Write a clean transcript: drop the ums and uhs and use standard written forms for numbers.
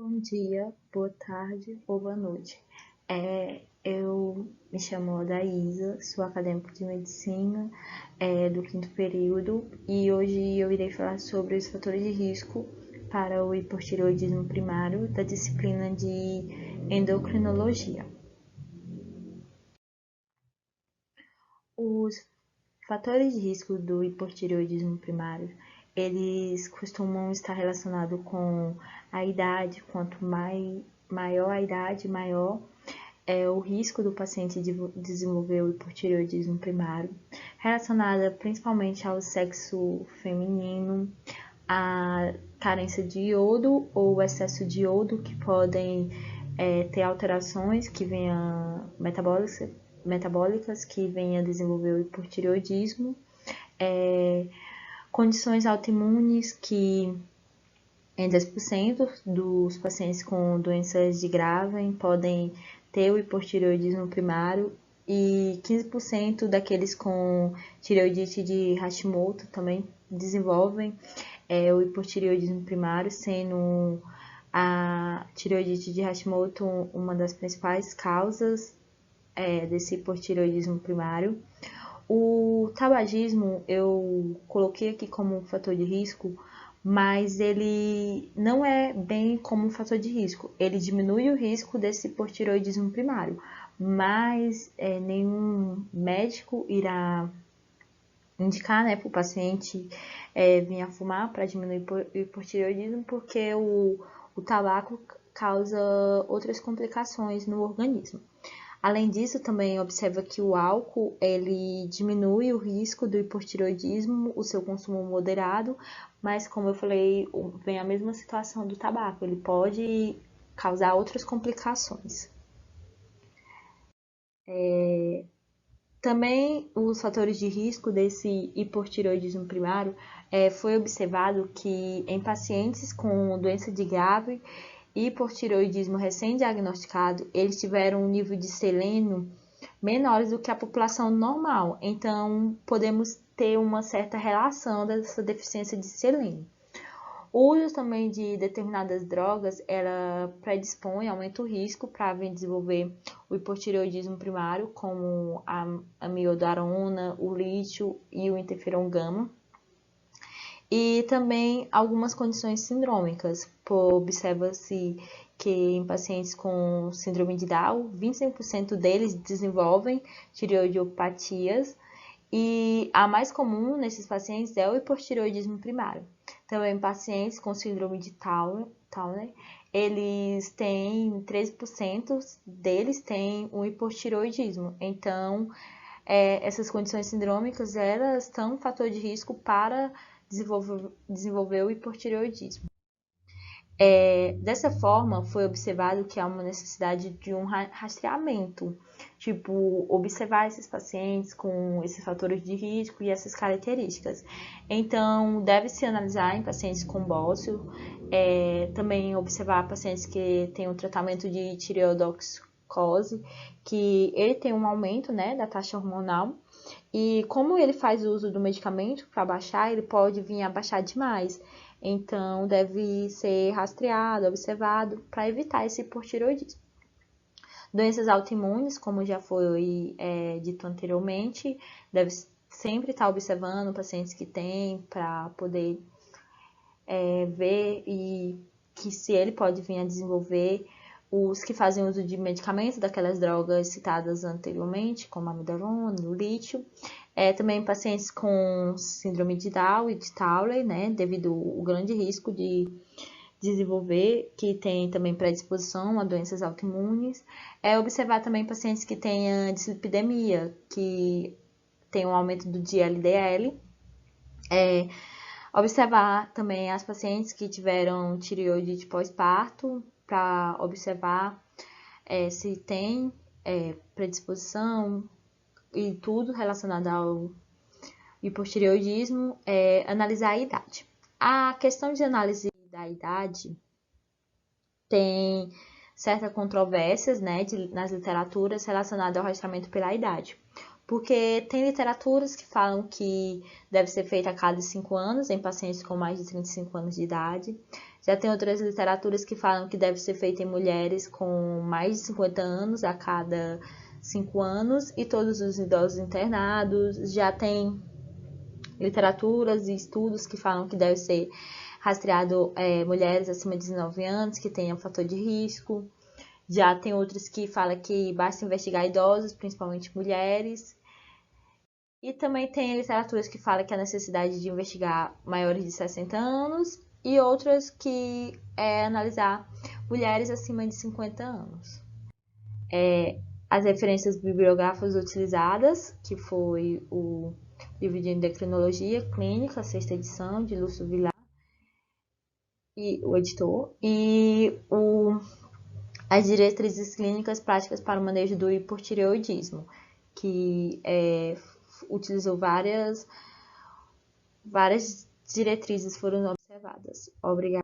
Bom dia, boa tarde ou boa noite. Eu me chamo Adaísa, sou acadêmica de medicina do quinto período e hoje eu irei falar sobre os fatores de risco para o hipotireoidismo primário da disciplina de endocrinologia. Os fatores de risco do hipotireoidismo primário, eles costumam estar relacionados com a idade. Quanto maior a idade, maior é o risco do paciente de desenvolver o hipotireoidismo primário, relacionada principalmente ao sexo feminino, a carência de iodo ou excesso de iodo, que podem ter alterações que venham metabólicas que venham a desenvolver o hipotireoidismo, condições autoimunes que em 10% dos pacientes com doenças de Graven podem ter o hipotireoidismo primário e 15% daqueles com tireoidite de Hashimoto também desenvolvem o hipotireoidismo primário, sendo a tireoidite de Hashimoto uma das principais causas desse hipotireoidismo primário. O tabagismo eu coloquei aqui como um fator de risco, mas ele não é bem como um fator de risco. Ele diminui o risco desse hipotireoidismo primário, mas nenhum médico irá indicar, para o paciente vir a fumar para diminuir o hipotireoidismo, porque o tabaco causa outras complicações no organismo. Além disso, também observa que o álcool ele diminui o risco do hipotireoidismo, o seu consumo moderado, mas como eu falei, vem a mesma situação do tabaco, ele pode causar outras complicações. Também os fatores de risco desse hipotireoidismo primário, foi observado que em pacientes com doença de Graven e hipotireoidismo recém-diagnosticado, eles tiveram um nível de selênio menores do que a população normal. Então, podemos ter uma certa relação dessa deficiência de selênio. O uso também de determinadas drogas, ela predispõe, aumenta o risco para vir desenvolver o hipotireoidismo primário, como a amiodarona, o lítio e o interferon gama. E também algumas condições sindrômicas. Observa-se que em pacientes com síndrome de Down, 25% deles desenvolvem tireoidiopatias, e a mais comum nesses pacientes é o hipotireoidismo primário. Também pacientes com síndrome de Towner, eles têm 13% deles têm um hipotireoidismo. Então, essas condições sindrômicas, elas são um fator de risco para desenvolver o hipotireoidismo. Dessa forma, foi observado que há uma necessidade de um rastreamento, tipo, observar esses pacientes com esses fatores de risco e essas características. Então, deve-se analisar em pacientes com bócio, também observar pacientes que têm um tratamento de tireotoxicose, que ele tem um aumento, da taxa hormonal, e como ele faz uso do medicamento para baixar, ele pode vir a baixar demais. Então, deve ser rastreado, observado, para evitar esse hipotireoidismo. Doenças autoimunes, como já foi dito anteriormente, deve sempre estar observando pacientes que têm, para poder ver e que se ele pode vir a desenvolver. Os que fazem uso de medicamentos, daquelas drogas citadas anteriormente, como a amiodarona, o lítio. Também pacientes com síndrome de Down e de Towler, devido ao grande risco de desenvolver, que tem também predisposição a doenças autoimunes. Observar também pacientes que tenham dislipidemia, que tem um aumento do LDL. Observar também as pacientes que tiveram tireoidite pós-parto, para observar se tem predisposição e tudo relacionado ao hipotireoidismo, analisar a idade. A questão de análise da idade tem certas controvérsias, nas literaturas relacionadas ao rastreamento pela idade. Porque tem literaturas que falam que deve ser feita a cada 5 anos em pacientes com mais de 35 anos de idade. Já tem outras literaturas que falam que deve ser feita em mulheres com mais de 50 anos a cada 5 anos e todos os idosos internados. Já tem literaturas e estudos que falam que deve ser rastreado mulheres acima de 19 anos que tenham fator de risco. Já tem outros que falam que basta investigar idosos, principalmente mulheres. E também tem literaturas que falam que há necessidade de investigar maiores de 60 anos e outras que analisar mulheres acima de 50 anos. As referências bibliográficas utilizadas, que foi o livro de endocrinologia clínica, 6ª edição, de Lúcio Vilar, e o editor, e as diretrizes clínicas práticas para o manejo do hipotireoidismo, que utilizou várias diretrizes foram observadas. Obrigada.